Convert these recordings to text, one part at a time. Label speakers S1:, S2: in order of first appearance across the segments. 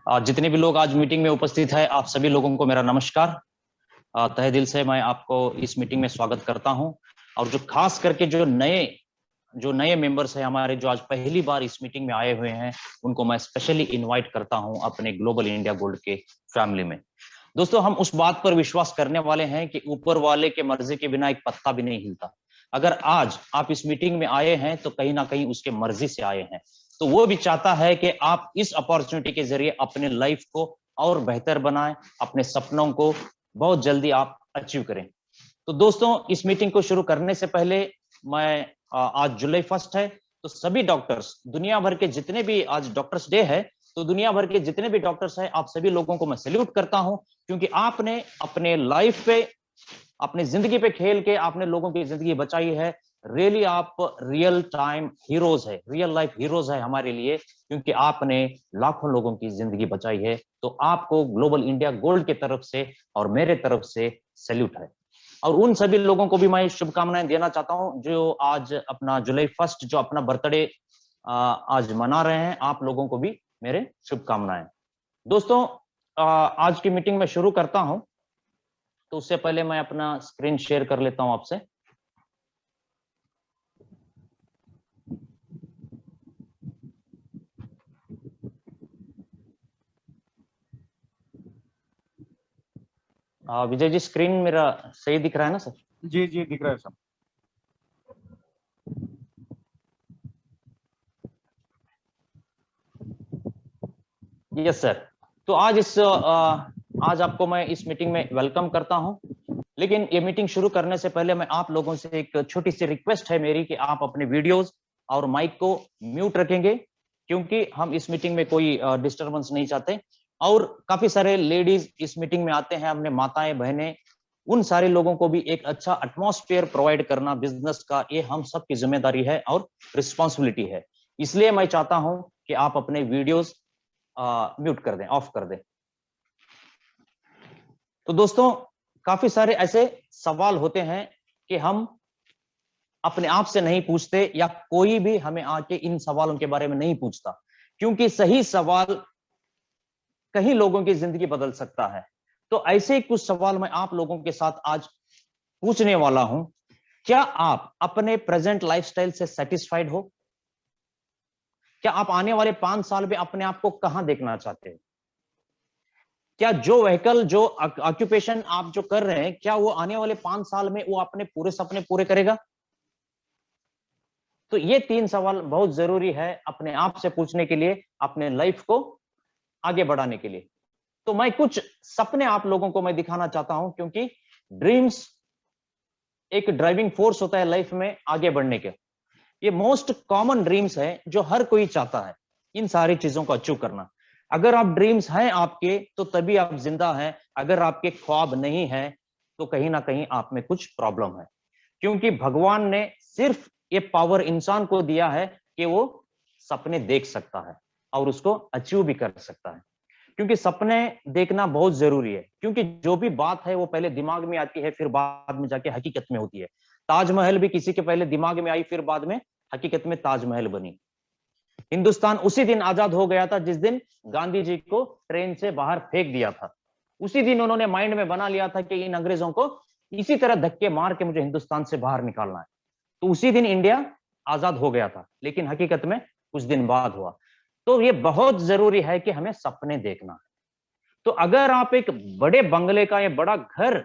S1: जितने भी लोग आज मीटिंग में उपस्थित है, आप सभी लोगों को मेरा नमस्कार। तहे दिल से मैं आपको इस मीटिंग में स्वागत करता हूं। और जो खास करके जो नए मेंबर्स हैं हमारे, जो आज पहली बार इस मीटिंग में आए हुए हैं, उनको मैं स्पेशली इनवाइट करता हूं अपने ग्लोबल इंडिया गोल्ड के फैमिली में। दोस्तों, हम उस बात पर विश्वास करने वाले हैं कि ऊपर वाले के मर्जी के बिना एक पत्ता भी नहीं हिलता। अगर आज आप इस मीटिंग में आए हैं तो कहीं ना कहीं उसके मर्जी से आए हैं। तो वो भी चाहता है कि आप इस अपॉर्चुनिटी के जरिए अपने लाइफ को और बेहतर बनाएं, अपने सपनों को बहुत जल्दी आप अचीव करें। तो दोस्तों, इस मीटिंग को शुरू करने से पहले मैं आज जुलाई 1 है, तो सभी डॉक्टर्स, दुनिया भर के जितने भी आज डॉक्टर्स डे है, तो दुनिया भर के जितने भी डॉक्टर्स हैं, आप सभी लोगों को मैं सैल्यूट करता हूं, क्योंकि आपने अपने लाइफ पे, अपनी जिंदगी पे खेल के आपने लोगों की जिंदगी बचाई है। रियली आप रियल टाइम हीरोज है, रियल लाइफ हीरोज है हमारे लिए, क्योंकि आपने लाखों लोगों की जिंदगी बचाई है। तो आपको ग्लोबल इंडिया गोल्ड की तरफ से और मेरे तरफ से सैल्यूट है। और उन सभी लोगों को भी मैं शुभकामनाएं देना चाहता हूं जो आज अपना जुलाई 1 जो अपना बर्थडे आज मना रहे हैं। आप लोगों को भी मेरे शुभकामनाएं। दोस्तों, आज की मीटिंग में शुरू करता हूं, तो उससे पहले मैं अपना स्क्रीन शेयर कर लेता हूं आपसे। विजय जी, स्क्रीन मेरा सही दिख रहा है ना सर?
S2: जी जी दिख रहा है सर।
S1: Yes sir. तो आज आपको मैं इस मीटिंग में वेलकम करता हूं। लेकिन ये मीटिंग शुरू करने से पहले मैं आप लोगों से एक छोटी सी रिक्वेस्ट है मेरी कि आप अपने वीडियोस और माइक को म्यूट रखेंगे, क्योंकि हम इस मीटिंग में कोई डिस्टरबेंस नहीं चाहते। और काफी सारे लेडीज इस मीटिंग में आते हैं, हमने माताएं बहनें, उन सारे लोगों को भी एक अच्छा एटमॉस्फेयर प्रोवाइड करना बिजनेस का, ये हम सबकी जिम्मेदारी है और रिस्पॉन्सिबिलिटी है। इसलिए मैं चाहता हूं कि आप अपने वीडियोस म्यूट कर दें, ऑफ कर दें। तो दोस्तों, काफी सारे ऐसे सवाल होते हैं कि हम अपने आप से नहीं पूछते, या कोई भी हमें आके इन सवालों के बारे में नहीं पूछता, क्योंकि सही सवाल कहीं लोगों की जिंदगी बदल सकता है। तो ऐसे ही कुछ सवाल मैं आप लोगों के साथ आज पूछने वाला हूं। क्या आप अपने प्रेजेंट लाइफस्टाइल से सेटिस्फाइड हो? क्या आप आने वाले 5 साल में अपने आप को कहां देखना चाहते हो? क्या जो व्हीकल, जो ऑक्यूपेशन आप जो कर रहे हैं, क्या वो आने वाले 5 साल में वो अपने पूरे सपने पूरे करेगा? तो ये 3 सवाल बहुत जरूरी है अपने आप से पूछने के लिए, अपने लाइफ को आगे बढ़ाने के लिए। तो मैं कुछ सपने आप लोगों को मैं दिखाना चाहता हूं, क्योंकि ड्रीम्स एक ड्राइविंग फोर्स होता है लाइफ में आगे बढ़ने के। ये मोस्ट कॉमन ड्रीम्स है जो हर कोई चाहता है, इन सारी चीजों को अचीव करना। अगर आप ड्रीम्स हैं आपके, तो तभी आप जिंदा हैं। अगर आपके ख्वाब नहीं है, तो कहीं ना कहीं आप में कुछ प्रॉब्लम है, क्योंकि भगवान ने सिर्फ ये पावर इंसान को दिया है कि वो सपने देख सकता है और उसको अचीव भी कर सकता है। क्योंकि सपने देखना बहुत जरूरी है, क्योंकि जो भी बात है वो पहले दिमाग में आती है, फिर बाद में जाके हकीकत में होती है। ताजमहल भी किसी के पहले दिमाग में आई, फिर बाद में हकीकत में ताजमहल बनी। हिंदुस्तान उसी दिन आजाद हो गया था जिस दिन गांधी जी को ट्रेन से बाहर फेंक दिया था। उसी दिन उन्होंने माइंड में बना लिया था कि इन अंग्रेजों को इसी तरह धक्के मार के मुझे हिंदुस्तान से बाहर निकालना है। तो उसी दिन इंडिया आजाद हो गया था, लेकिन हकीकत में कुछ दिन बाद हुआ। तो ये बहुत जरूरी है कि हमें सपने देखना है। तो अगर आप एक बड़े बंगले का या बड़ा घर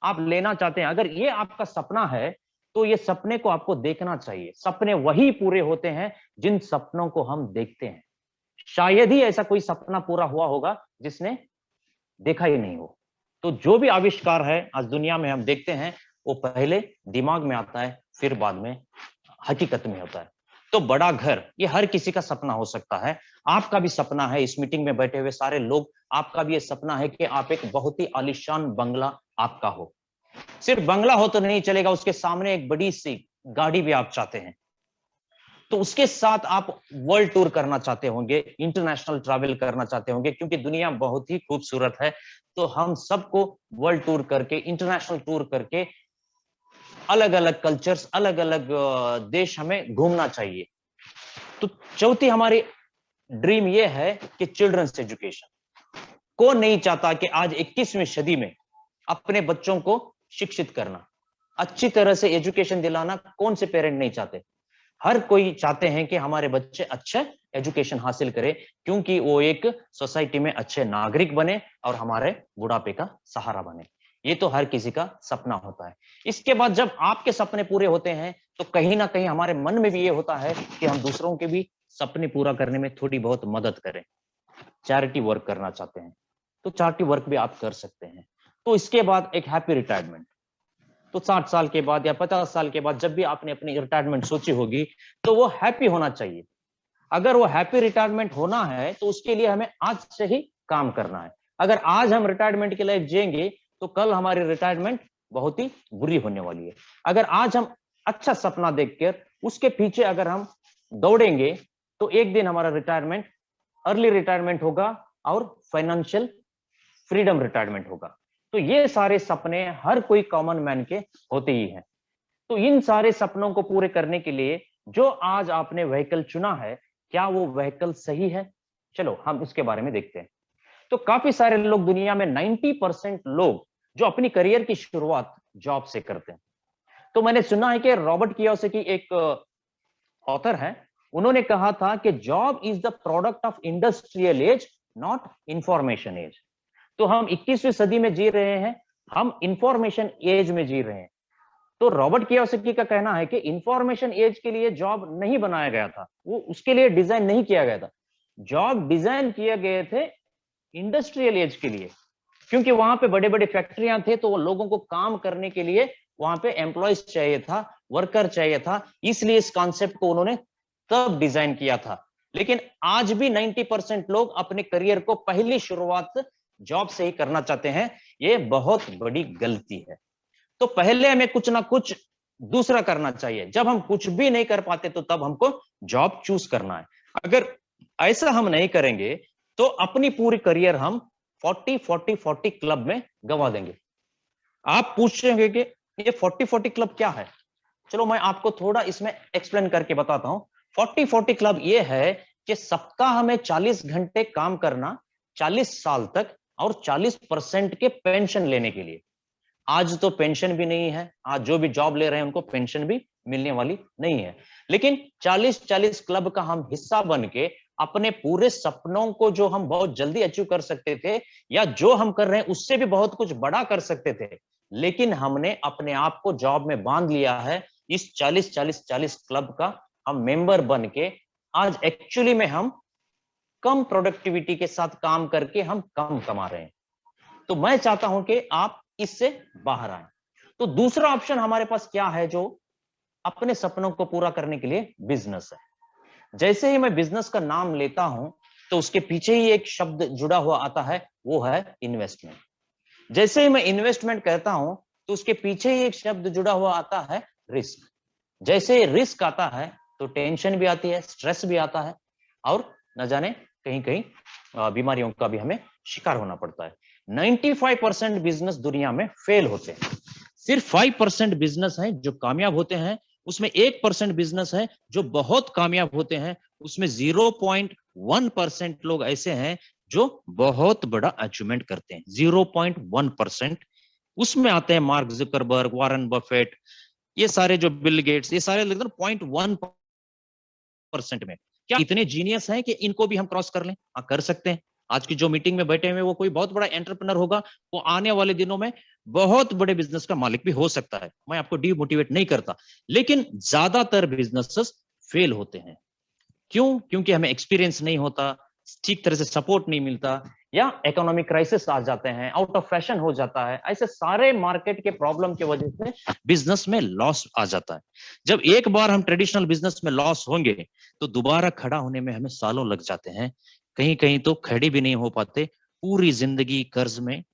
S1: आप लेना चाहते हैं, अगर ये आपका सपना है, तो ये सपने को आपको देखना चाहिए। सपने वही पूरे होते हैं जिन सपनों को हम देखते हैं। शायद ही ऐसा कोई सपना पूरा हुआ होगा जिसने देखा ही नहीं हो। तो जो भी आविष्कार है आज दुनिया में हम देखते हैं, वो पहले दिमाग में आता है, फिर बाद में हकीकत में होता है। तो बड़ा घर ये हर किसी का सपना हो सकता है। आपका भी सपना है, इस मीटिंग में बैठे हुए सारे लोग, आपका भी ये सपना है कि आप एक बहुत ही आलीशान बंगला आपका हो। सिर्फ बंगला हो तो नहीं चलेगा, उसके सामने एक बड़ी सी गाड़ी भी आप चाहते हैं। तो उसके साथ आप वर्ल्ड टूर करना चाहते होंगे, इंटरनेशनल ट्रैवल करना चाहते होंगे, क्योंकि दुनिया बहुत ही खूबसूरत है। तो हम सबको वर्ल्ड टूर करके, इंटरनेशनल टूर करके, अलग अलग कल्चर्स, अलग अलग देश हमें घूमना चाहिए। तो चौथी हमारी ड्रीम ये है कि चिल्ड्रंस एजुकेशन, कौन नहीं चाहता कि आज 21वीं सदी में अपने बच्चों को शिक्षित करना, अच्छी तरह से एजुकेशन दिलाना, कौन से पेरेंट नहीं चाहते। हर कोई चाहते हैं कि हमारे बच्चे अच्छे एजुकेशन हासिल करें, क्योंकि वो एक सोसाइटी में अच्छे नागरिक बने और हमारे बुढ़ापे का सहारा बने। ये तो हर किसी का सपना होता है। इसके बाद जब आपके सपने पूरे होते हैं तो कहीं ना कहीं हमारे मन में भी ये होता है कि हम दूसरों के भी सपने पूरा करने में थोड़ी बहुत मदद करें। चैरिटी वर्क करना चाहते हैं तो चैरिटी वर्क भी आप कर सकते हैं। तो इसके बाद एक हैप्पी रिटायरमेंट, तो 60 साल के बाद या 50 साल के बाद जब भी आपने अपनी रिटायरमेंट सोची होगी तो वो हैप्पी होना चाहिए। अगर वो हैप्पी रिटायरमेंट होना है तो उसके लिए हमें आज से ही काम करना है। अगर आज हम रिटायरमेंट की लाइफ जिएंगे तो कल हमारी रिटायरमेंट बहुत ही बुरी होने वाली है। अगर आज हम अच्छा सपना देखकर उसके पीछे अगर हम दौड़ेंगे तो एक दिन हमारा रिटायरमेंट अर्ली रिटायरमेंट होगा और फाइनेंशियल फ्रीडम रिटायरमेंट होगा। तो ये सारे सपने हर कोई कॉमन मैन के होते ही हैं। तो इन सारे सपनों को पूरे करने के लिए जो आज आपने व्हीकल चुना है, क्या वो व्हीकल सही है? चलो हम इसके बारे में देखते हैं। तो काफी सारे लोग दुनिया में 90% लोग जो अपनी करियर की शुरुआत जॉब से करते हैं। तो मैंने सुना है कि रॉबर्ट कियोसाकी एक ऑथर है, उन्होंने कहा था कि job is the product of industrial age, not information age. तो हम 21वीं सदी में जी रहे हैं, हम इंफॉर्मेशन एज में जी रहे हैं। तो रॉबर्ट कियोसाकी का कहना है कि इंफॉर्मेशन एज के लिए जॉब नहीं बनाया गया था, वो उसके लिए डिजाइन नहीं किया गया था। जॉब डिजाइन किए गए थे इंडस्ट्रियल एज के लिए, क्योंकि वहां पे बड़े बड़े फैक्ट्रियां थे, तो वो लोगों को काम करने के लिए वहां पे एम्प्लॉयज चाहिए था, वर्कर चाहिए था, इसलिए इस कॉन्सेप्ट को उन्होंने तब डिजाइन किया था। लेकिन आज भी 90% लोग अपने करियर को पहली शुरुआत जॉब से ही करना चाहते हैं। ये बहुत बड़ी गलती है। तो पहले हमें कुछ ना कुछ दूसरा करना चाहिए। जब हम कुछ भी नहीं कर पाते तो तब हमको जॉब चूज करना है। अगर ऐसा हम नहीं करेंगे तो अपनी पूरी करियर हम 40-40-40 क्लब में गंवा देंगे। आप पूछेंगे कि ये 40-40 क्लब क्या है? चलो मैं आपको थोड़ा इसमें एक्सप्लेन करके बताता हूं। 40-40 क्लब ये है कि सप्ताह में 40 घंटे काम करना 40 साल तक और 40% के पेंशन लेने के लिए। आज तो पेंशन भी नहीं है, आज जो भी जॉब ले रहे हैं उनको पेंशन भी मिलने वाली नहीं है। लेकिन 40-40 क्लब का हम हिस्सा बन के अपने पूरे सपनों को जो हम बहुत जल्दी अचीव कर सकते थे या जो हम कर रहे हैं उससे भी बहुत कुछ बड़ा कर सकते थे, लेकिन हमने अपने आप को जॉब में बांध लिया है। इस 40-40-40 क्लब का हम मेंबर बन के आज एक्चुअली में हम कम प्रोडक्टिविटी के साथ काम करके हम कम कमा रहे हैं। तो मैं चाहता हूं कि आप इससे बाहर आए। तो दूसरा ऑप्शन हमारे पास क्या है जो अपने सपनों को पूरा करने के लिए बिजनेस है। जैसे ही मैं बिजनेस का नाम लेता हूं तो उसके पीछे ही एक शब्द जुड़ा हुआ आता है, वो है इन्वेस्टमेंट। जैसे ही मैं इन्वेस्टमेंट कहता हूं तो उसके पीछे ही एक शब्द जुड़ा हुआ आता है, रिस्क। जैसे रिस्क आता है तो टेंशन भी आती है, स्ट्रेस भी आता है और न जाने कहीं कहीं बीमारियों का भी हमें शिकार होना पड़ता है। 95% बिजनेस दुनिया में फेल होते हैं, सिर्फ 5% बिजनेस हैं जो कामयाब होते हैं। उसमें 1% बिजनेस है जो बहुत कामयाब होते हैं। उसमें 0.1% लोग ऐसे हैं जो बहुत बड़ा अचीवमेंट करते हैं। 0.1% उसमें आते हैं मार्क जुकरबर्ग, वॉरेन बफेट, ये सारे जो बिल गेट्स, ये सारे 0.1% में। क्या इतने जीनियस हैं कि इनको भी हम क्रॉस कर लें? हाँ, कर सकते हैं। आज की जो मीटिंग में बैठे हुए वो कोई बहुत बड़ा एंटरप्रेन्योर होगा, वो आने वाले दिनों में बहुत बड़े बिजनेस का मालिक भी हो सकता है। मैं आपको डीमोटिवेट नहीं करता, लेकिन ज्यादातर बिजनेसेस फेल होते हैं। क्यों? क्योंकि हमें एक्सपीरियंस नहीं होता, ठीक तरह से सपोर्ट नहीं मिलता, या इकोनॉमिक क्राइसिस आ जाते हैं, आउट ऑफ फैशन हो जाता है। ऐसे सारे मार्केट के प्रॉब्लम की वजह से बिजनेस में लॉस आ जाता है। जब एक बार हम ट्रेडिशनल बिजनेस में लॉस होंगे तो दोबारा खड़ा होने में हमें सालों लग जाते हैं, कहीं कहीं तो खड़े भी नहीं हो पाते, पूरी जिंदगी कर्ज में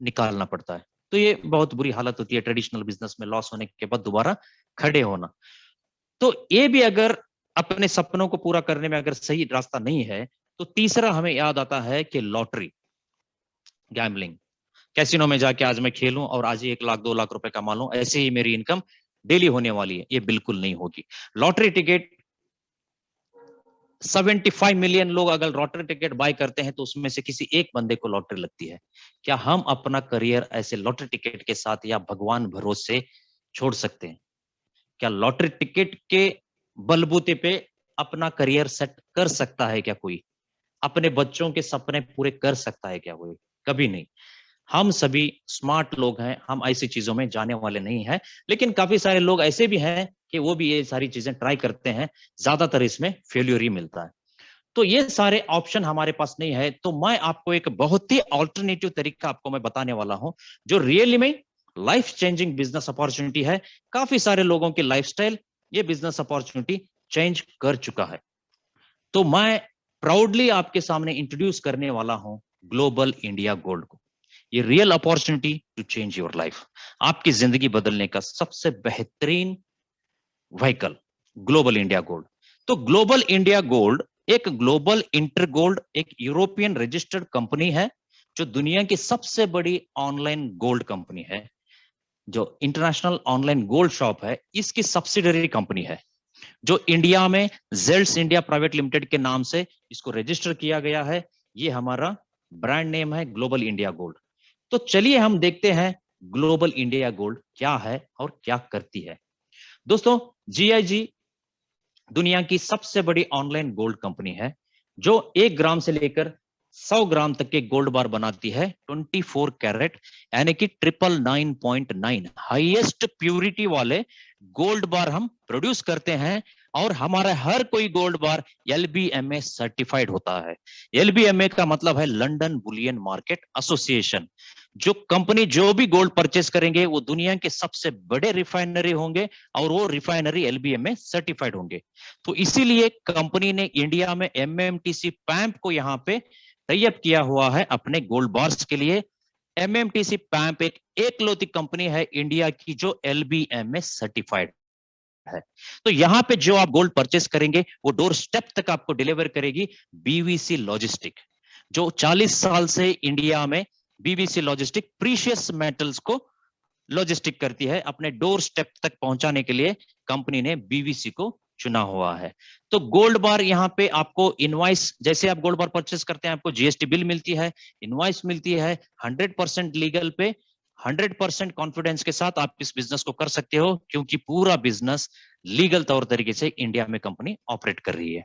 S1: निकालना पड़ता है। तो ये बहुत बुरी हालत होती है ट्रेडिशनल बिजनेस में लॉस होने के बाद दोबारा खड़े होना। तो ये भी अगर अपने सपनों को पूरा करने में अगर सही रास्ता नहीं है तो तीसरा हमें याद आता है कि लॉटरी, गैम्बलिंग, कैसीनो में जाके आज मैं खेलूं और आज ही 1 लाख 2 लाख रुपए कमा लूं, ऐसे ही मेरी इनकम डेली होने वाली है, ये बिल्कुल नहीं होगी। लॉटरी टिकट
S2: 75 मिलियन लोग अगर लॉटरी टिकट बाय करते हैं तो उसमें से किसी एक बंदे को लॉटरी लगती है। क्या हम अपना करियर ऐसे लॉटरी टिकट के साथ या भगवान भरोसे छोड़ सकते हैं? क्या लॉटरी टिकट के बलबूते पे अपना करियर सेट कर सकता है क्या कोई? अपने बच्चों के सपने पूरे कर सकता है क्या कोई? कभी नहीं। हम सभी स्मार्ट लोग हैं, हम ऐसी चीजों में जाने वाले नहीं हैं, लेकिन काफी सारे लोग ऐसे भी हैं कि वो भी ये सारी चीजें ट्राई करते हैं, ज्यादातर इसमें फेल्यूर ही मिलता है। तो ये सारे ऑप्शन हमारे पास नहीं है, तो मैं आपको एक बहुत ही ऑल्टरनेटिव तरीका आपको मैं बताने वाला हूं, जो रियली में लाइफ चेंजिंग बिजनेस अपॉर्चुनिटी है। काफी सारे लोगों की लाइफस्टाइल ये बिजनेस अपॉर्चुनिटी चेंज कर चुका है। तो मैं प्राउडली आपके सामने इंट्रोड्यूस करने वाला हूं ग्लोबल इंडिया गोल्ड को। ये real opportunity to change your life, आपकी जिंदगी बदलने का सबसे बेहतरीन व्हीकल ग्लोबल इंडिया गोल्ड। तो ग्लोबल इंडिया गोल्ड एक ग्लोबल इंटर गोल्ड, एक यूरोपियन रजिस्टर्ड कंपनी है, जो दुनिया की सबसे बड़ी ऑनलाइन गोल्ड कंपनी है। जो इंटरनेशनल ऑनलाइन गोल्ड शॉप है, इसकी सब्सिडरी कंपनी है, जो इंडिया में जेल्स इंडिया प्राइवेट लिमिटेड के नाम से इसको रजिस्टर किया गया है। ये हमारा ब्रांड नेम है ग्लोबल इंडिया गोल्ड। तो चलिए हम देखते हैं ग्लोबल इंडिया गोल्ड क्या है और क्या करती है। दोस्तों, जीआईजी दुनिया की सबसे बड़ी ऑनलाइन गोल्ड कंपनी है, जो 1 ग्राम से लेकर 100 ग्राम तक के गोल्ड बार बनाती है। 24 कैरेट यानी कि 999.9 हाईएस्ट प्यूरिटी वाले गोल्ड बार हम प्रोड्यूस करते हैं, और हमारा हर कोई गोल्ड बार एलबीएमए सर्टिफाइड होता है। एलबीएमए का मतलब है लंदन बुलियन मार्केट एसोसिएशन। जो कंपनी जो भी गोल्ड परचेस करेंगे वो दुनिया के सबसे बड़े रिफाइनरी होंगे, और वो रिफाइनरी एलबीएमए सर्टिफाइड होंगे। तो इसीलिए कंपनी ने इंडिया में एमएमटीसी पैम्प को यहाँ पे टाई अप किया हुआ है अपने गोल्ड बार्स के लिए। एमएमटीसी पैम्प एक एकलौती कंपनी है इंडिया की जो एलबीएमए सर्टिफाइड है। तो यहाँ पे जो आप गोल्ड परचेस करेंगे वो डोर स्टेप तक आपको डिलीवर करेगी बीवीसी लॉजिस्टिक, जो 40 साल से इंडिया में बीवीसी लॉजिस्टिक प्रीशियस मेटल्स को लॉजिस्टिक करती है। अपने डोर स्टेप तक पहुंचाने के लिए कंपनी ने बीवीसी को चुना हुआ है। तो गोल्ड बार यहाँ पे आपको इनवॉइस, जैसे आप गोल्ड बार परचेस करते हैं आपको जीएसटी बिल मिलती है, इनवॉइस मिलती है। 100% लीगल पे 100% कॉन्फिडेंस के साथ आप इस बिजनेस को कर सकते हो, क्योंकि पूरा बिजनेस लीगल तौर तरीके से इंडिया में कंपनी ऑपरेट कर रही है।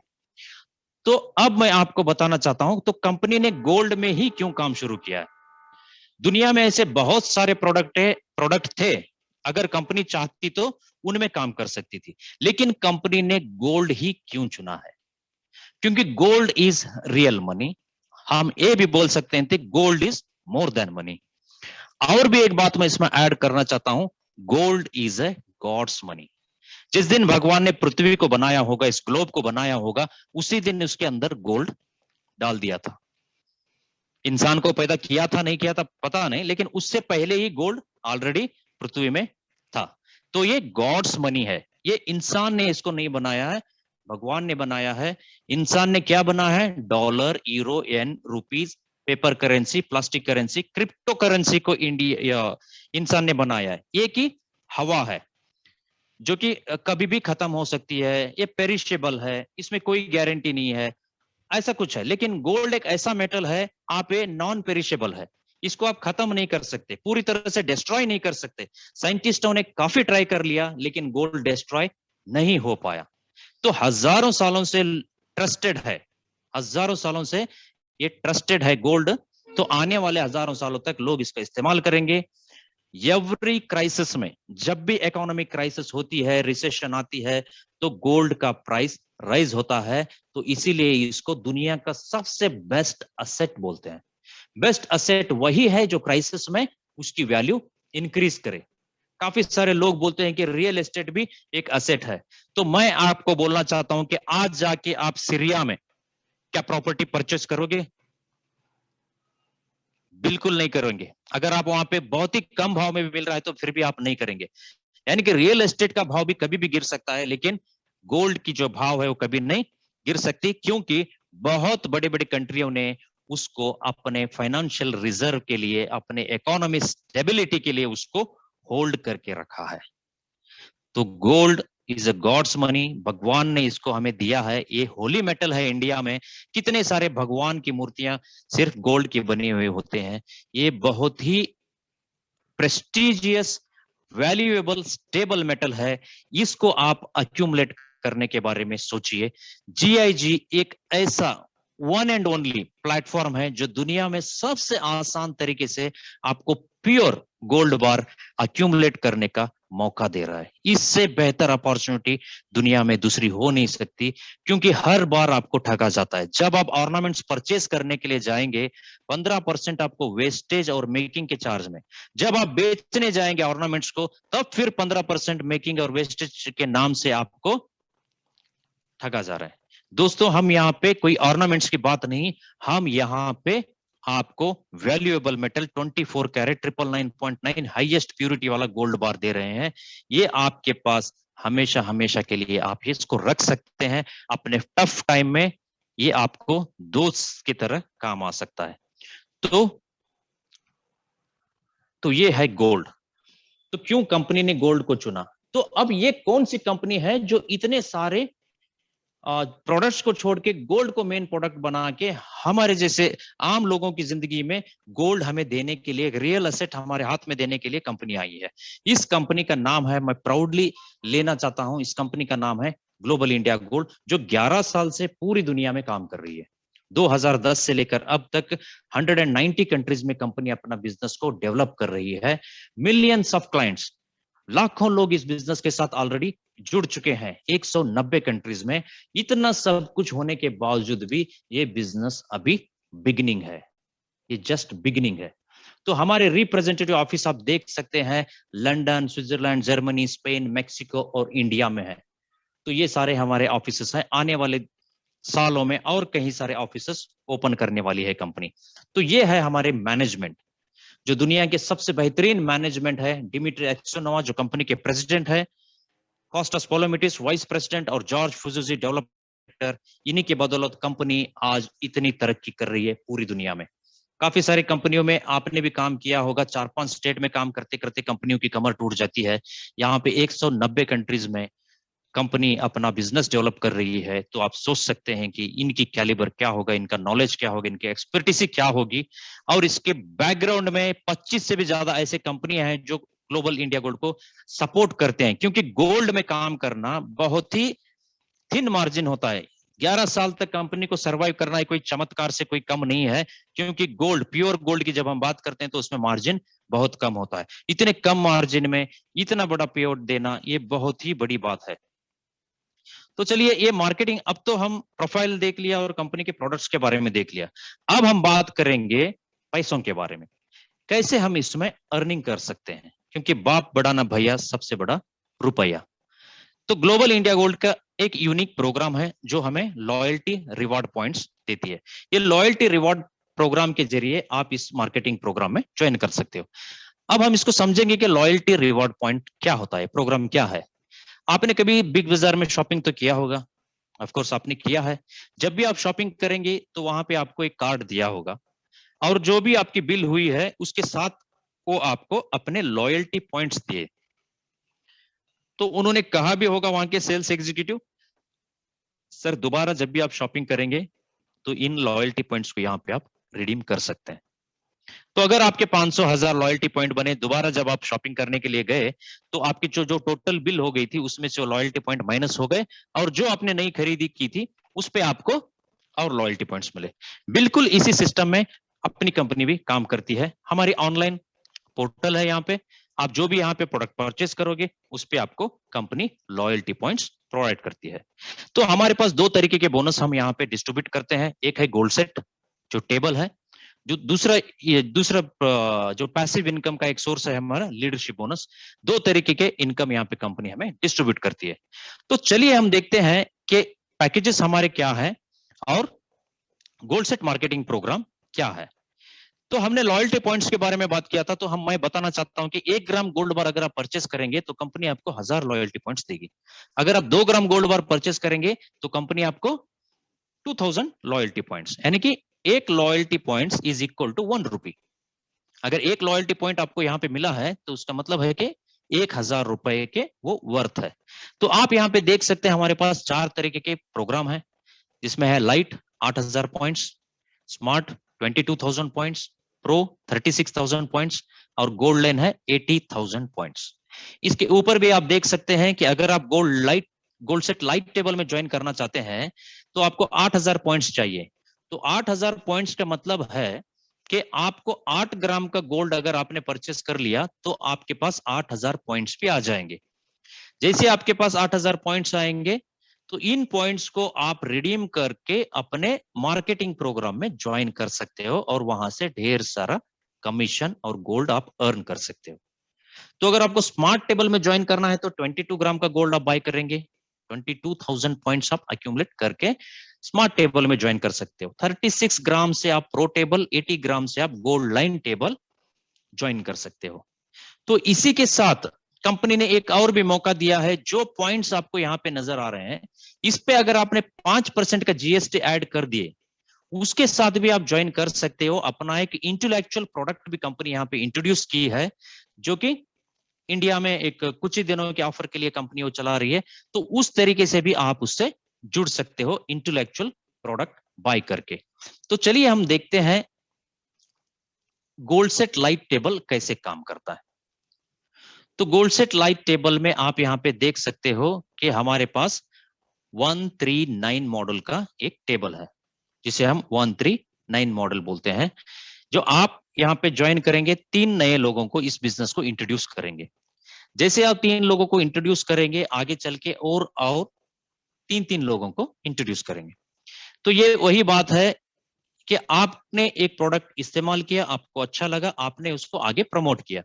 S2: तो अब मैं आपको बताना चाहता हूं, तो कंपनी ने गोल्ड में ही क्यों काम शुरू किया है। दुनिया में ऐसे बहुत सारे प्रोडक्ट थे, अगर कंपनी चाहती तो उनमें काम कर सकती थी, लेकिन कंपनी ने गोल्ड ही क्यों चुना है? क्योंकि गोल्ड इज रियल मनी। हम ये भी बोल सकते हैं gold is more than money. और भी एक बात मैं इसमें ऐड करना चाहता हूं, gold is a god's money. जिस दिन भगवान ने पृथ्वी को बनाया होगा, इस ग्लोब को बनाया होगा, उसी दिन उसके अंदर गोल्ड डाल दिया था। इंसान को पैदा किया था नहीं किया था पता नहीं, लेकिन उससे पहले ही गोल्ड ऑलरेडी पृथ्वी में था। तो ये गॉड्स मनी है, ये इंसान ने इसको नहीं बनाया है, भगवान ने बनाया है। इंसान ने क्या बनाया है? Dollar, euro, yen, rupees, paper currency, plastic currency, crypto currency को इंडिया इंसान ने बनाया है। ये की हवा है जो कि कभी भी खत्म हो सकती है, ये पेरिशेबल है, इसमें कोई गारंटी नहीं है, ऐसा कुछ है। लेकिन गोल्ड एक ऐसा मेटल है, आप ये नॉन पेरिशेबल है, इसको आप खत्म नहीं कर सकते, पूरी तरह से डिस्ट्रॉय नहीं कर सकते। साइंटिस्टों ने काफी ट्राई कर लिया, लेकिन गोल्ड डिस्ट्रॉय नहीं हो पाया। तो हजारों सालों से ट्रस्टेड है, हजारों सालों से ये ट्रस्टेड है गोल्ड। तो आने वाले हजारों सालों तक लोग इसका इस्तेमाल करेंगे। एवरी क्राइसिस में, जब भी इकोनॉमिक क्राइसिस होती है, रिसेशन आती है, तो गोल्ड का प्राइस राइज होता है। तो इसीलिए इसको दुनिया का सबसे बेस्ट असेट बोलते हैं। बेस्ट असेट वही है जो क्राइसिस में उसकी वैल्यू इंक्रीज करे। काफी सारे लोग बोलते हैं कि रियल एस्टेट भी एक असेट है। तो मैं आपको बोलना चाहता हूं कि आज जाके आप सीरिया में क्या प्रॉपर्टी परचेस करोगे? बिल्कुल नहीं करेंगे। अगर आप वहां पे बहुत ही कम भाव में भी मिल रहा है तो फिर भी आप नहीं करेंगे। यानी कि रियल एस्टेट का भाव भी कभी भी गिर सकता है, लेकिन गोल्ड की जो भाव है वो कभी नहीं गिर सकती, क्योंकि बहुत बड़े बड़े कंट्रियों ने उसको अपने फाइनेंशियल रिजर्व के लिए, अपने इकोनॉमिक स्टेबिलिटी के लिए उसको होल्ड करके रखा है। तो gold is a god's money, भगवान ने इसको हमें दिया है, ये होली मेटल है। इंडिया में कितने सारे भगवान की मूर्तियां सिर्फ गोल्ड की बनी हुए होते हैं। ये बहुत ही प्रेस्टिजियस, वैल्यूएबल, स्टेबल मेटल है। इसको आप अक्यूमुलेट करने के बारे में सोचिए। GIG एक ऐसा वन एंड ओनली प्लेटफॉर्म है जो दुनिया में सबसे आसान तरीके से आपको प्योर गोल्ड बार अक्यूमुलेट करने का मौका दे रहा है। इससे बेहतर अपॉर्चुनिटी दुनिया में दूसरी हो नहीं सकती, क्योंकि हर बार आपको ठगा जाता है। जब आप ऑर्नामेंट्स परचेस करने के लिए जाएंगे 15% आपको वेस्टेज और मेकिंग के चार्ज में, जब आप बेचने जाएंगे ऑर्नामेंट्स को तब फिर 15% मेकिंग और वेस्टेज के नाम से आपको ठगा जा रहा है। दोस्तों, हम यहाँ पे कोई ऑर्नामेंट्स की बात नहीं, हम यहाँ पे आपको valuable metal 24 carat 999.9 highest purity वाला गोल्ड बार दे रहे हैं। ये आपके पास हमेशा हमेशा के लिए आप इसको रख सकते हैं। अपने टफ टाइम में ये आपको दोस्त की तरह काम आ सकता है। तो ये है गोल्ड। तो क्यों कंपनी ने गोल्ड को चुना? तो अब ये कौन सी कंपनी है जो इतने सारे प्रोडक्ट्स को छोड़ के गोल्ड को मेन प्रोडक्ट बना के हमारे जैसे आम लोगों की जिंदगी में गोल्ड हमें देने के लिए, एक रियल एसेट हमारे हाथ में देने के लिए कंपनी आई है? इस कंपनी का नाम है, मैं प्राउडली लेना चाहता हूं, इस कंपनी का नाम है ग्लोबल इंडिया गोल्ड, जो 11 साल से पूरी दुनिया में काम कर रही है। 2010 से लेकर अब तक 190 कंट्रीज में कंपनी अपना बिजनेस को डेवलप कर रही है। मिलियंस ऑफ क्लाइंट्स, लाखों लोग इस बिजनेस के साथ ऑलरेडी जुड़ चुके हैं 190 कंट्रीज में। इतना सब कुछ होने के बावजूद भी ये बिजनेस अभी बिगिनिंग है, ये जस्ट बिगिनिंग है। तो हमारे रिप्रेजेंटेटिव ऑफिस आप देख सकते हैं London, Switzerland, Germany, Spain, Mexico और इंडिया में है। तो ये सारे हमारे ऑफिसेस हैं। आने वाले सालों में और कई सारे ऑफिसेस ओपन करने वाली है कंपनी। तो ये है हमारे मैनेजमेंट, जो दुनिया के सबसे बेहतरीन मैनेजमेंट है। डिमित्री एक्सोनोवा जो कंपनी के प्रेसिडेंट है, कॉस्टास पोलोमिटिस वाइस प्रेसिडेंट और जॉर्ज फुजुजी डेवलपर, इन्हीं के बदौलत कंपनी आज इतनी तरक्की कर रही है पूरी दुनिया में। काफी सारी कंपनियों में आपने भी काम किया होगा, 4-5 स्टेट में काम करते करते कंपनियों की कमर टूट जाती है। यहाँ पे 190 कंट्रीज में कंपनी अपना बिजनेस डेवलप कर रही है। तो आप सोच सकते हैं कि इनकी कैलिबर क्या होगा, इनका नॉलेज क्या होगा, इनकी एक्सपर्टीज क्या होगी। और इसके बैकग्राउंड में 25 से भी ज्यादा ऐसे कंपनियां हैं जो ग्लोबल इंडिया गोल्ड को सपोर्ट करते हैं, क्योंकि गोल्ड में काम करना बहुत ही थिन मार्जिन होता है। 11 साल तक कंपनी को सर्वाइव करना कोई चमत्कार से कोई कम नहीं है, क्योंकि गोल्ड, प्योर गोल्ड की जब हम बात करते हैं तो उसमें मार्जिन बहुत कम होता है। इतने कम मार्जिन में इतना बड़ा पे आउट देना, ये बहुत ही बड़ी बात है। तो चलिए, ये मार्केटिंग, अब तो हम प्रोफाइल देख लिया और कंपनी के प्रोडक्ट्स के बारे में देख लिया। अब हम बात करेंगे पैसों के बारे में, कैसे हम इसमें अर्निंग कर सकते हैं, क्योंकि बाप बड़ा ना भैया, सबसे बड़ा रुपया। तो ग्लोबल इंडिया गोल्ड का एक यूनिक प्रोग्राम है जो हमें लॉयल्टी रिवॉर्ड पॉइंट्स देती है। ये लॉयल्टी रिवॉर्ड प्रोग्राम के जरिए आप इस मार्केटिंग प्रोग्राम में ज्वाइन कर सकते हो। अब हम इसको समझेंगे कि लॉयल्टी रिवॉर्ड पॉइंट क्या होता है, प्रोग्राम क्या है। आपने कभी बिग बाजार में शॉपिंग तो किया होगा, ऑफ कोर्स आपने किया है। जब भी आप शॉपिंग करेंगे तो वहां पे आपको एक कार्ड दिया होगा, और जो भी आपकी बिल हुई है उसके साथ वो आपको अपने लॉयल्टी पॉइंट्स दिए। तो उन्होंने कहा भी होगा वहां के सेल्स एग्जीक्यूटिव, सर दोबारा जब भी आप शॉपिंग करेंगे तो इन लॉयल्टी पॉइंट्स को यहाँ पे आप रिडीम कर सकते हैं। तो अगर आपके 500,000 लॉयल्टी पॉइंट बने, दोबारा जब आप शॉपिंग करने के लिए गए तो आपकी जो टोटल बिल हो गई थी उसमें से लॉयल्टी पॉइंट माइनस हो गए, और जो आपने नई खरीदी की थी उस पे आपको और लॉयल्टी पॉइंट्स मिले। बिल्कुल इसी सिस्टम में अपनी कंपनी भी काम करती है। हमारी ऑनलाइन पोर्टल है, यहाँ पे आप जो भी यहाँ पे प्रोडक्ट परचेस करोगे उस पे आपको कंपनी लॉयल्टी पॉइंट्स प्रोवाइड करती है। तो हमारे पास 2 तरीके के बोनस हम यहाँ पे डिस्ट्रीब्यूट करते हैं। एक है गोल्ड सेट जो टेबल है, जो दूसरा जो पैसिव इनकम का एक सोर्स है हमारा लीडरशिप बोनस। 2 तरीके के इनकम यहाँ पे कंपनी हमें डिस्ट्रीब्यूट करती है। तो चलिए हम देखते हैं कि पैकेजेस हमारे क्या है और गोल्ड सेट मार्केटिंग प्रोग्राम क्या है। तो हमने लॉयल्टी पॉइंट्स के बारे में बात किया था, तो मैं बताना चाहता हूं कि 1 ग्राम गोल्ड बार अगर आप परचेस करेंगे तो कंपनी आपको 1000 लॉयल्टी पॉइंट्स देगी। अगर आप 2 ग्राम गोल्ड बार परचेस करेंगे तो कंपनी आपको 2000 लॉयल्टी पॉइंट्स, यानी कि 1 loyalty points is equal to 1 rupee. अगर 1 लॉयल्टी पॉइंट आपको यहाँ पे मिला है तो उसका मतलब है कि 1000 रुपए के वो वर्थ है। तो आप यहाँ पे देख सकते हैं हमारे पास 4 तरीके के प्रोग्राम है, जिसमें है light 8000 points, smart 22,000 points, pro 36,000 points और गोल्ड लाइन है 80,000 पॉइंट्स। इसके ऊपर भी आप देख सकते हैं कि अगर आप गोल्ड सेट लाइट टेबल में ज्वाइन करना चाहते हैं तो आपको 8000 पॉइंट्स चाहिए। तो 8000 पॉइंट्स का मतलब है कि आपको 8 ग्राम का गोल्ड अगर आपने परचेस कर लिया तो आपके पास 8000 पॉइंट्स भी आ जाएंगे। जैसे आपके पास 8000 पॉइंट्स आएंगे तो इन पॉइंट्स को आप रिडीम करके अपने मार्केटिंग प्रोग्राम में ज्वाइन कर सकते हो और वहां से ढेर सारा कमीशन और गोल्ड आप अर्न कर सकते हो। तो अगर आपको स्मार्ट टेबल में ज्वाइन करना है तो 22 ग्राम का गोल्ड आप बाय करेंगे, 22,000 पॉइंट्स आप अक्यूमुलेट करके स्मार्ट टेबल में ज्वाइन कर सकते हो। 36 ग्राम से आप प्रो टेबल, 80 ग्राम से आप गोल्ड लाइन टेबल ज्वाइन कर सकते हो। तो इसी के साथ कंपनी ने एक और भी मौका दिया है, जो पॉइंट्स आपको यहाँ पे नजर आ रहे हैं इस पे अगर आपने 5% का जीएसटी ऐड कर दिए उसके साथ भी आप ज्वाइन कर सकते हो। अपना एक इंटेलेक्चुअल प्रोडक्ट भी कंपनी यहाँ पे इंट्रोड्यूस की है, जो कि इंडिया में एक कुछ ही दिनों के ऑफर के लिए कंपनी वो चला रही है। तो उस तरीके से भी आप उससे जुड़ सकते हो इंटेलेक्चुअल प्रोडक्ट बाय करके। तो चलिए हम देखते हैं गोल्ड सेट लाइट टेबल कैसे काम करता है। तो गोल्ड सेट लाइट टेबल में आप यहां पे देख सकते हो कि हमारे पास 139 मॉडल का एक टेबल है, जिसे हम 139 मॉडल बोलते हैं, जो आप यहां पे ज्वाइन करेंगे 3 नए लोगों को इस बिजनेस को इंट्रोड्यूस करेंगे। जैसे आप 3 लोगों को इंट्रोड्यूस करेंगे आगे चल के और 3 लोगों को इंट्रोड्यूस करेंगे। तो ये वही बात है कि आपने एक प्रोडक्ट इस्तेमाल किया, आपको अच्छा लगा, आपने उसको आगे प्रमोट किया,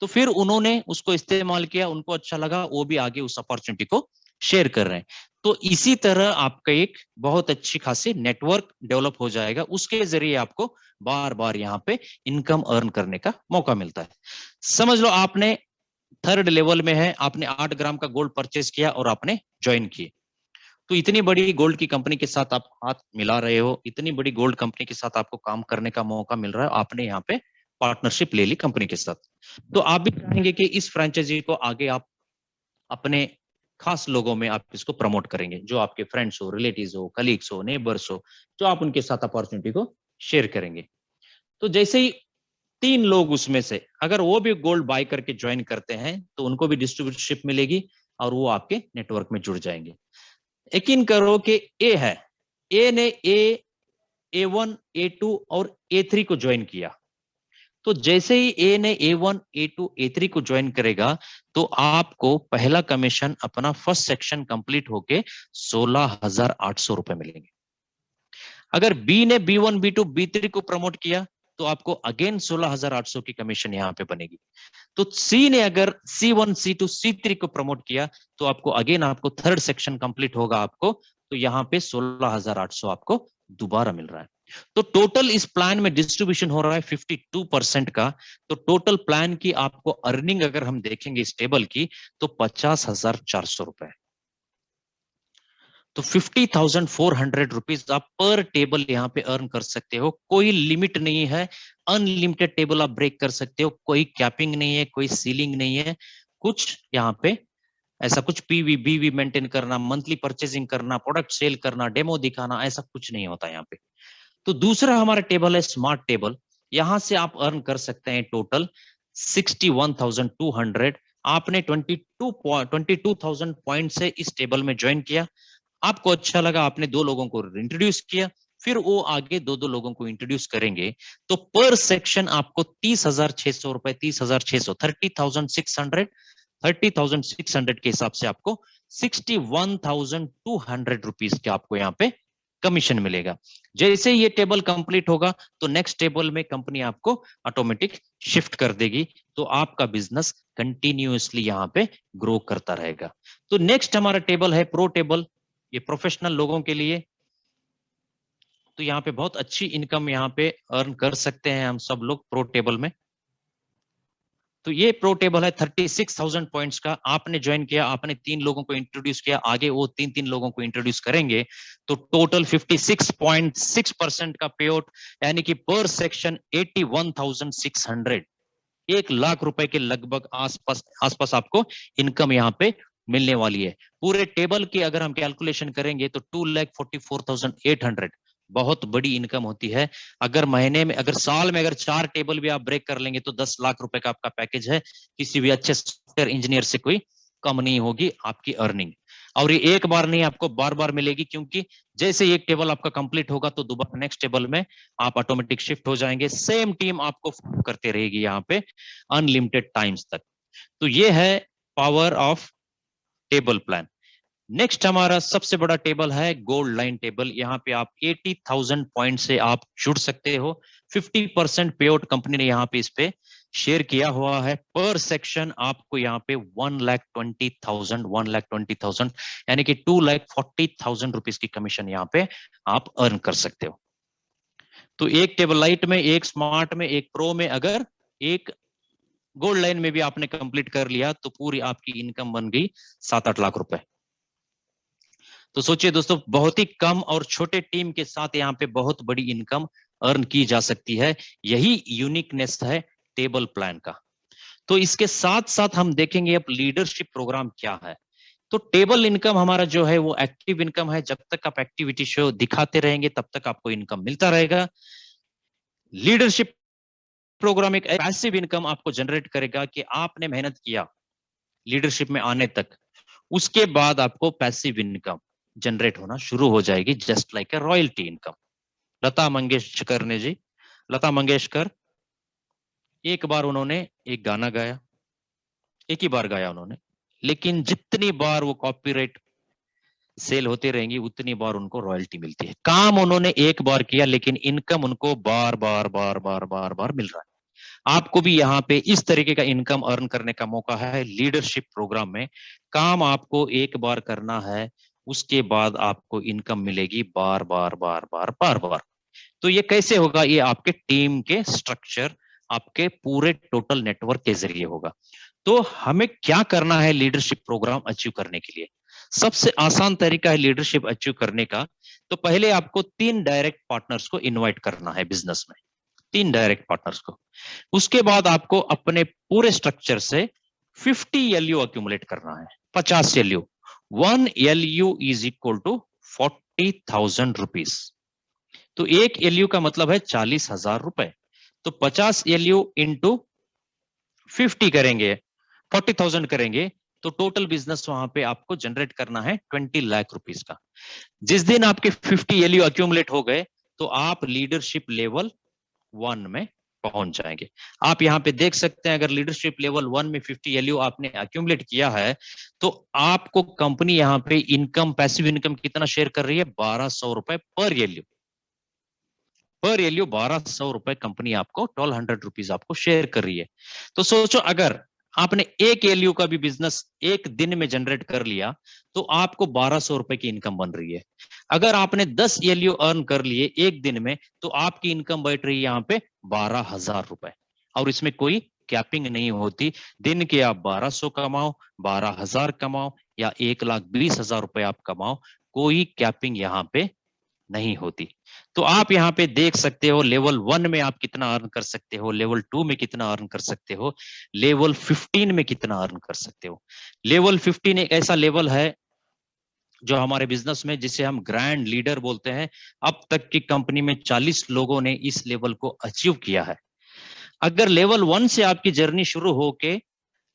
S2: तो फिर उन्होंने उसको इस्तेमाल किया, उनको अच्छा लगा, वो भी आगे उस अपॉर्चुनिटी को शेयर कर रहे हैं। तो इसी तरह आपका एक बहुत अच्छी खासी नेटवर्क डेवलप हो जाएगा, उसके जरिए आपको बार बार यहाँ पे इनकम अर्न करने का मौका मिलता है। समझ लो आपने 3rd लेवल में है, आपने 8 ग्राम का गोल्ड परचेस किया और आपने ज्वाइन किए। तो इतनी बड़ी गोल्ड की कंपनी के साथ आप हाथ मिला रहे हो, इतनी बड़ी गोल्ड कंपनी के साथ आपको काम करने का मौका मिल रहा है, आपने यहाँ पे पार्टनरशिप ले ली कंपनी के साथ। तो आप भी चाहेंगे कि इस फ्रेंचाइजी को आगे आप अपने खास लोगों में आप इसको प्रमोट करेंगे, जो आपके फ्रेंड्स हो, रिलेटिव्स हो, कलीग्स हो, नेबर्स हो, जो आप उनके साथ अपॉर्चुनिटी को शेयर करेंगे। तो जैसे ही 3 लोग उसमें से अगर वो भी गोल्ड बाय करके ज्वाइन करते हैं तो उनको भी डिस्ट्रीब्यूटरशिप मिलेगी और वो आपके नेटवर्क में जुड़ जाएंगे। यकीन करो कि ए है, ए ने A1, A2 और A3 को ज्वाइन किया, तो जैसे ही ए ने A1, A2, A3 को ज्वाइन करेगा तो आपको पहला कमीशन अपना फर्स्ट सेक्शन कंप्लीट होके 16,800 रुपए मिलेंगे। अगर बी ने B1, B2, B3 को प्रमोट किया तो आपको अगेन 16,800 की कमीशन यहाँ पे बनेगी। तो सी ने अगर C1, C2, C3 को प्रमोट किया तो आपको अगेन आपको 3rd सेक्शन कंप्लीट होगा आपको, तो यहाँ पे 16,800 आपको दोबारा मिल रहा है। तो टोटल इस प्लान में डिस्ट्रीब्यूशन हो रहा है 52% का। तो टोटल प्लान की आपको अर्निंग अगर हम देखेंगे इस टेबल की तो 50,400 रुपए। तो 50,400 रुपीज आप पर टेबल यहाँ पे अर्न कर सकते हो। कोई लिमिट नहीं है, अनलिमिटेड टेबल आप ब्रेक कर सकते हो, कोई कैपिंग नहीं है, कोई सीलिंग नहीं है, कुछ यहाँ पे ऐसा कुछ पीवी बीवी मेंटेन करना, मंथली परचेजिंग करना, प्रोडक्ट सेल करना, डेमो दिखाना, ऐसा कुछ नहीं होता यहाँ पे। तो दूसरा हमारा टेबल है स्मार्ट टेबल। यहां से आप अर्न कर सकते हैं टोटल 61,200। आपने 22,000 पॉइंट से इस टेबल में ज्वाइन किया, आपको अच्छा लगा, आपने 2 लोगों को इंट्रोड्यूस किया, फिर वो आगे 2 लोगों को इंट्रोड्यूस करेंगे, तो पर सेक्शन आपको 30,600 रुपए, 30,600, 30,600 के हिसाब से आपको 61,200 रुपीज के आपको यहाँ पे कमीशन मिलेगा। जैसे ये टेबल कंप्लीट होगा तो नेक्स्ट टेबल में कंपनी आपको ऑटोमेटिक शिफ्ट कर देगी, तो आपका बिजनेस कंटिन्यूअसली यहाँ पे ग्रो करता रहेगा। तो नेक्स्ट हमारा टेबल है प्रो टेबल, ये प्रोफेशनल लोगों के लिए। तो यहाँ पे बहुत अच्छी इनकम यहाँ पे अर्न कर सकते हैं हम सब लोग प्रो टेबल में। तो ये प्रो टेबल है 36,000 पॉइंट्स का। आपने ज्वाइन किया, आपने 3 लोगों को इंट्रोड्यूस किया, आगे वो 3 लोगों को इंट्रोड्यूस करेंगे, तो टोटल 56.6% का पे आउट, यानी कि पर सेक्शन 81,600। 1 लाख रुपए के लगभग आसपास आपको इनकम यहाँ पे मिलने वाली है। पूरे टेबल की अगर हम कैलकुलेशन करेंगे तो 2,44,800 बहुत बड़ी इनकम होती है। अगर महीने में, अगर साल में अगर 4 टेबल भी आप ब्रेक कर लेंगे तो 10 लाख रुपए का आपका पैकेज है। किसी भी अच्छे सॉफ्टवेयर इंजीनियर से कोई कम नहीं होगी आपकी अर्निंग। और ये एक बार नहीं, आपको बार बार मिलेगी, क्योंकि जैसे एक टेबल आपका कंप्लीट होगा तो दोबारा नेक्स्ट टेबल में आप ऑटोमेटिक शिफ्ट हो जाएंगे। सेम टीम आपको करते रहेगी यहाँ पे अनलिमिटेड टाइम्स तक। तो ये है power of table plan. Next हमारा सबसे बड़ा टेबल है गोल्ड लाइन टेबल। यहाँ पे आप 80,000 पॉइंट से आप जुड़ सकते हो। 50% पे आउट कंपनी ने यहाँ पे इस पे शेयर किया हुआ है। पर सेक्शन आपको यहाँ पे 1,20,000 यानी कि 2,40,000 रुपीज की कमीशन यहाँ पे आप अर्न कर सकते हो। तो एक टेबल लाइट में, एक स्मार्ट में, एक प्रो में, अगर एक गोल्ड लाइन में भी आपने कंप्लीट कर लिया तो पूरी आपकी इनकम बन गई 7-8 लाख रुपए। तो सोचिए दोस्तों, बहुत ही कम और छोटे टीम के साथ यहाँ पे बहुत बड़ी इनकम अर्न की जा सकती है। यही यूनिकनेस है टेबल प्लान का। तो इसके साथ साथ हम देखेंगे अब लीडरशिप प्रोग्राम क्या है। तो टेबल इनकम हमारा जो है वो एक्टिव इनकम है। जब तक आप एक्टिविटी शो दिखाते रहेंगे तब तक आपको इनकम मिलता रहेगा। लीडरशिप प्रोग्राम एक पैसिव इनकम आपको जनरेट करेगा कि आपने मेहनत किया लीडरशिप में आने तक, उसके बाद आपको पैसिव इनकम जनरेट होना शुरू हो जाएगी, just like a royalty income. Lata Mangeshkar एक बार उन्होंने एक गाना गाया, एक ही बार गाया उन्होंने, लेकिन जितनी बार वो कॉपीराइट सेल होती रहेंगी उतनी बार उनको रॉयल्टी मिलती है। काम उन्होंने एक बार किया लेकिन इनकम उनको बार बार बार बार बार बार मिल रहा है। आपको भी यहाँ पे इस तरीके का इनकम अर्न करने का मौका है लीडरशिप प्रोग्राम में। काम आपको एक बार करना है, उसके बाद आपको इनकम मिलेगी बार बार बार बार बार बार। तो ये कैसे होगा? ये आपके टीम के स्ट्रक्चर, आपके पूरे टोटल नेटवर्क के जरिए होगा। तो हमें क्या करना है लीडरशिप प्रोग्राम अचीव करने के लिए? सबसे आसान तरीका है लीडरशिप अचीव करने का। तो पहले आपको 3 डायरेक्ट पार्टनर्स को इनवाइट करना है बिजनेस में, 3 डायरेक्ट पार्टनर्स को। उसके बाद आपको अपने पूरे स्ट्रक्चर से 50 LU अक्यूमुलेट करना है, 50 LU। 1 LU is equal to 40,000 rupees. तो 1 LU का मतलब है 40,000 रुपए। तो 50 LU इंटू 50 करेंगे, 40,000 करेंगे, तो टोटल बिजनेस वहां पे आपको जनरेट करना है 20 लाख रुपीज का। जिस दिन आपके 50 LU अक्यूमुलेट हो गए तो आप लीडरशिप लेवल 1 में पहुंच जाएंगे। आप यहाँ पे देख सकते हैं, अगर लीडरशिप लेवल 1 में 50 LU आपने अक्यूमुलेट किया है तो आपको कंपनी यहाँ पे इनकम, पैसिव इनकम कितना शेयर कर रही है? 1200 रुपए पर LU। पर LU 1200 रुपए कंपनी आपको 1200 रुपीज आपको शेयर कर रही है। तो सोचो, अगर आपने 1 LU का भी बिजनेस एक दिन में जनरेट कर लिया तो आपको 1200 रुपए की इनकम बन रही है। अगर आपने 10 LU अर्न कर लिए एक दिन में तो आपकी इनकम बैठ रही है यहाँ पे 12,000 रुपए। और इसमें कोई कैपिंग नहीं होती। दिन के आप 1200 कमाओ, 12,000 कमाओ या 1,20,000 रुपए आप कमाओ, कोई कैपिंग यहाँ पे नहीं होती। तो आप यहाँ पे देख सकते हो लेवल 1 में आप कितना अर्न कर सकते हो, लेवल 2 में कितना अर्न कर सकते हो, लेवल 15 में कितना अर्न कर सकते हो। लेवल 15 एक ऐसा लेवल है जो हमारे बिजनेस में, जिसे हम ग्रैंड लीडर बोलते हैं। अब तक की कंपनी में 40 लोगों ने इस लेवल को अचीव किया है। अगर लेवल 1 से आपकी जर्नी शुरू होके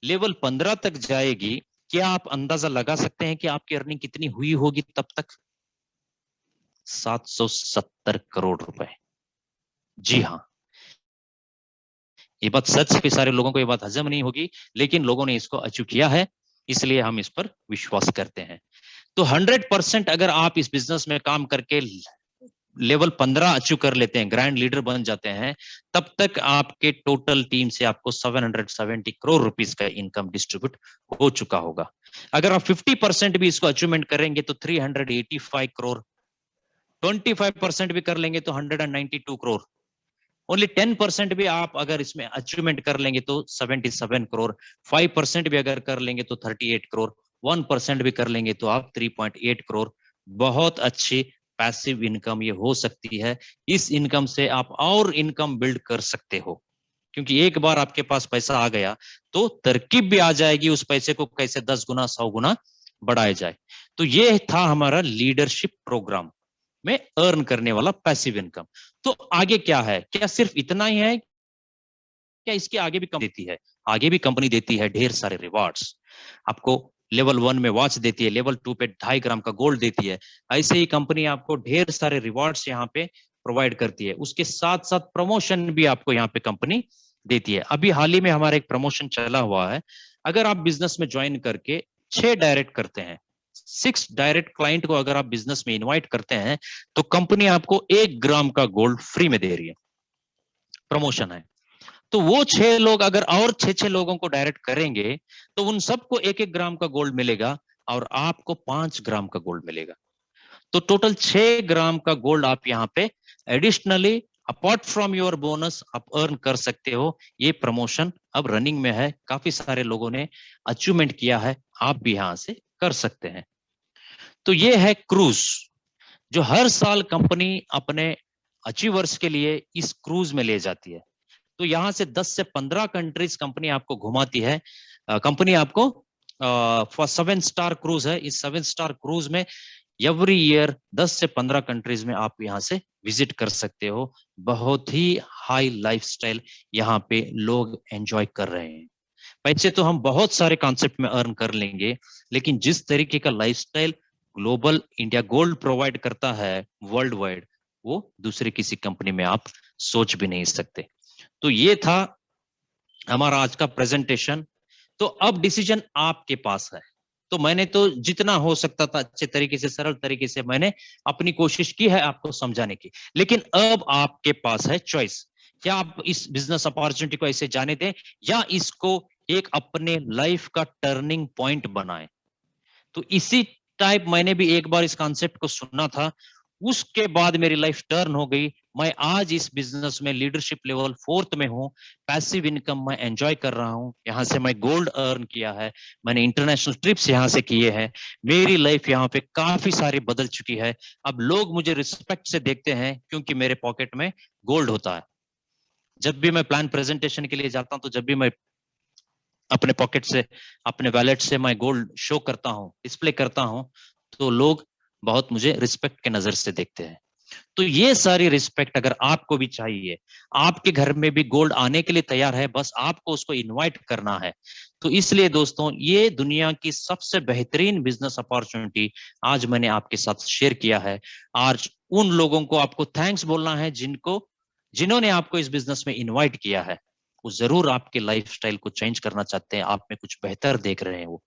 S2: लेवल 15 तक जाएगी, क्या आप अंदाजा लगा सकते हैं कि आपकी अर्निंग कितनी हुई होगी तब तक? 770 करोड़ रुपए। जी हाँ, ये बात सच है, सारे लोगों को ये बात हजम नहीं होगी, लेकिन लोगों ने इसको अचीव किया है, इसलिए हम इस पर विश्वास करते हैं। तो 100% अगर आप इस बिजनेस में काम करके लेवल 15 अचीव कर लेते हैं, ग्रैंड लीडर बन जाते हैं, तब तक आपके टोटल टीम से आपको 770 करोड़ रुपीस का इनकम डिस्ट्रीब्यूट हो चुका होगा। अगर आप 50% भी इसको अचीवमेंट करेंगे तो 385 करोड़, 25% भी कर लेंगे तो 192 करोड़, ओनली 10% भी आप अगर इसमें अचीवमेंट कर लेंगे तो 77 करोड़, 5% भी अगर कर लेंगे तो 38 करोड़, 1% भी कर लेंगे तो आप 3.8 करोड़। बहुत अच्छी पैसिव इनकम ये हो सकती है। इस इनकम से आप और इनकम बिल्ड कर सकते हो। क्योंकि एक बार आपके पास पैसा आ गया तो तरकीब भी आ जाएगी उस पैसे को कैसे 10 गुना 100 गुना बढ़ाया जाए। तो ये था हमारा लीडरशिप प्रोग्राम में अर्न करने वाला पैसिव इनकम। तो आगे क्या है, क्या सिर्फ इतना ही है, क्या इसके आगे भी कंपनी देती है? आगे भी कंपनी देती है ढेर सारे रिवार्ड्स। आपको लेवल 1 में वॉच देती है, लेवल 2 पे 2.5 ग्राम का गोल्ड देती है। ऐसे ही कंपनी आपको ढेर सारे रिवार्ड्स यहाँ पे प्रोवाइड करती है। उसके साथ साथ प्रमोशन भी आपको यहाँ पे कंपनी देती है। अभी हाल ही में हमारा एक प्रमोशन चला हुआ है। अगर आप बिजनेस में ज्वाइन करके 6 डायरेक्ट करते हैं, 6 डायरेक्ट क्लाइंट को अगर आप बिजनेस में इनवाइट करते हैं तो कंपनी आपको 1 ग्राम का गोल्ड फ्री में दे रही है। प्रमोशन है। तो वो 6 लोग अगर और 6 लोगों को डायरेक्ट करेंगे तो उन सबको 1 ग्राम का गोल्ड मिलेगा और आपको 5 ग्राम का गोल्ड मिलेगा। तो टोटल 6 ग्राम का गोल्ड आप यहाँ पे additionally apart from your bonus आप अर्न कर सकते हो। ये प्रमोशन अब रनिंग में है, काफी सारे लोगों ने अचीवमेंट किया है, आप भी यहां से कर सकते हैं। तो ये है क्रूज, जो हर साल कंपनी अपने अचीवर्स के लिए इस क्रूज में ले जाती है। तो यहां से 10 से 15 कंट्रीज कंपनी आपको घुमाती है। कंपनी आपको 7 स्टार क्रूज है। इस 7 स्टार क्रूज में एवरी ईयर 10 से 15 कंट्रीज में आप यहाँ से विजिट कर सकते हो। बहुत ही हाई लाइफस्टाइल यहाँ पे लोग एंजॉय कर रहे हैं। पैसे तो हम बहुत सारे कॉन्सेप्ट में अर्न कर लेंगे, लेकिन जिस तरीके का lifestyle global India gold provide करता है वर्ल्ड वाइड, वो दूसरे किसी कंपनी में आप सोच भी नहीं सकते। तो ये था हमारा आज का प्रेजेंटेशन। तो अब डिसीजन आपके पास है। तो मैंने तो जितना हो सकता था अच्छे तरीके से, सरल तरीके से मैंने अपनी कोशिश की है आपको समझाने की, लेकिन अब आपके पास है चॉइस। क्या आप इस बिजनेस अपॉर्चुनिटी को ऐसे जाने दें या इसको एक अपने लाइफ का टर्निंग पॉइंट बनाएं। तो इसी टाइप मैंने भी एक बार इस कॉन्सेप्ट को सुना था, उसके बाद मेरी लाइफ टर्न हो गई। मैं आज इस बिजनेस में लीडरशिप लेवल 4th में हूँ। पैसिव इनकम मैं एंजॉय कर रहा हूँ। यहाँ से मैं गोल्ड अर्न किया है, मैंने इंटरनेशनल ट्रिप्स यहाँ से किए हैं। मेरी लाइफ यहाँ पे काफी सारी बदल चुकी है। अब लोग मुझे रिस्पेक्ट से देखते हैं क्योंकि मेरे पॉकेट में गोल्ड होता है। जब भी मैं प्लान प्रेजेंटेशन के लिए जाता हूँ तो जब भी मैं अपने पॉकेट से, अपने वैलेट से मैं गोल्ड शो करता हूँ, डिस्प्ले करता हूँ, तो लोग बहुत मुझे रिस्पेक्ट के नजर से देखते हैं। तो ये सारी रिस्पेक्ट अगर आपको भी चाहिए, आपके घर में भी गोल्ड आने के लिए तैयार है, बस आपको उसको इनवाइट करना है। तो इसलिए दोस्तों, ये दुनिया की सबसे बेहतरीन बिजनेस अपॉर्चुनिटी आज मैंने आपके साथ शेयर किया है। आज उन लोगों को आपको थैंक्स बोलना है जिन्होंने आपको इस बिजनेस में इन्वाइट किया है। वो जरूर आपके लाइफस्टाइल को चेंज करना चाहते हैं, आप में कुछ बेहतर देख रहे हैं वो।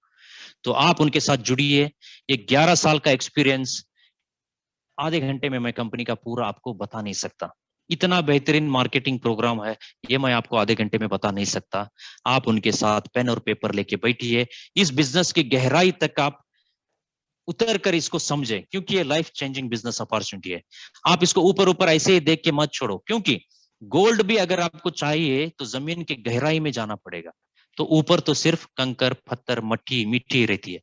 S2: तो आप उनके साथ जुड़िए। ये 11 साल का एक्सपीरियंस आधे घंटे में मैं कंपनी का पूरा आपको बता नहीं सकता। इतना बेहतरीन मार्केटिंग प्रोग्राम है, ये मैं आपको आधे घंटे में बता नहीं सकता। आप उनके साथ पेन और पेपर लेके बैठिए, इस बिजनेस की गहराई तक आप उतर कर इसको समझें, क्योंकि ये लाइफ चेंजिंग बिजनेस अपॉर्चुनिटी है। आप इसको ऊपर ऊपर ऐसे ही देख के मत छोड़ो, क्योंकि गोल्ड भी अगर आपको चाहिए तो जमीन की गहराई में जाना पड़ेगा। तो ऊपर तो सिर्फ कंकर, पत्थर, मट्टी, मिट्टी रहती है।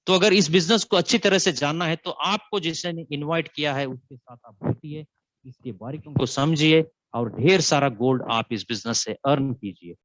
S2: तो अगर इस बिजनेस को अच्छी तरह से जानना है तो आपको जिसने इनवाइट किया है उसके साथ आप बैठिए, इसके बारीकियों को समझिए और ढेर सारा गोल्ड आप इस बिजनेस से अर्न कीजिए।